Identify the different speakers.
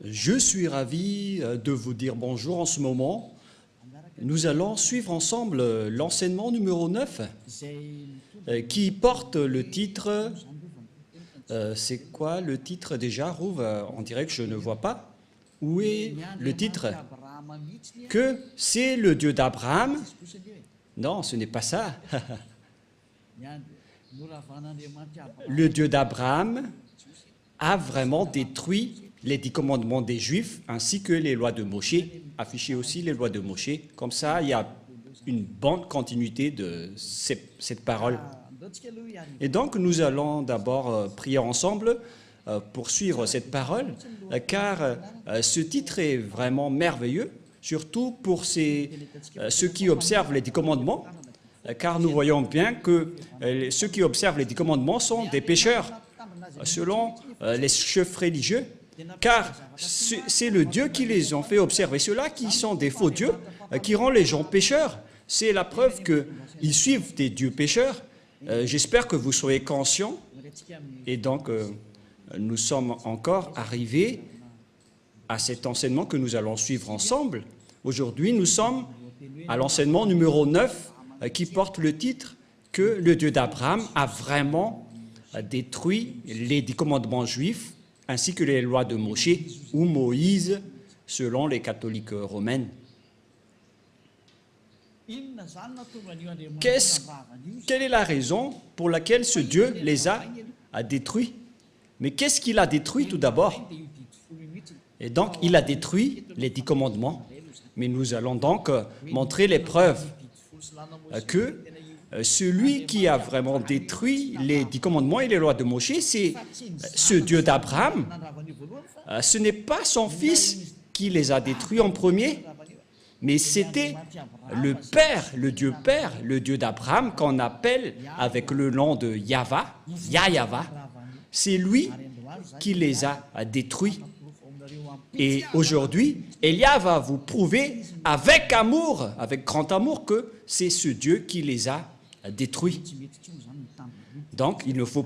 Speaker 1: Je suis ravi de vous dire bonjour en ce moment. Nous allons suivre ensemble l'enseignement numéro 9 qui porte le titre... c'est quoi le titre déjà, Rouve? On dirait que je ne vois pas. Où est le titre? Que c'est le Dieu d'Abraham? Non, ce n'est pas ça. Le Dieu d'Abraham a vraiment détruit les 10 commandements des Juifs ainsi que les lois de Moshe, affiché aussi les lois de Moshe. Comme ça, il y a une bonne continuité de cette parole. Et donc, nous allons d'abord prier ensemble pour suivre cette parole, car ce titre est vraiment merveilleux, surtout pour ceux qui observent les 10 commandements, car nous voyons bien que ceux qui observent les 10 commandements sont des pécheurs, selon les chefs religieux, car c'est le Dieu qui les a fait observer. Ceux-là qui sont des faux dieux, qui rendent les gens pécheurs, c'est la preuve qu'ils suivent des dieux pécheurs. J'espère que vous soyez conscients. Et donc, nous sommes encore arrivés à cet enseignement que nous allons suivre ensemble. Aujourd'hui, nous sommes à l'enseignement numéro 9 qui porte le titre que le Dieu d'Abraham a vraiment détruit les 10 commandements juifs ainsi que les lois de Moshe ou Moïse selon les catholiques romaines. Quelle est la raison pour laquelle ce Dieu les a détruits? Mais qu'est-ce qu'il a détruit tout d'abord? Et donc, il a détruit les 10 commandements. Mais nous allons donc montrer les preuves que celui qui a vraiment détruit les 10 commandements et les lois de Moshe, c'est ce Dieu d'Abraham. Ce n'est pas son fils qui les a détruits en premier, mais c'était le Père, le Dieu d'Abraham, qu'on appelle avec le nom de Yahva, Yahva. C'est lui qui les a détruits. Et aujourd'hui, Elia va vous prouver avec amour, avec grand amour, que c'est ce Dieu qui les a détruits. Donc, il ne faut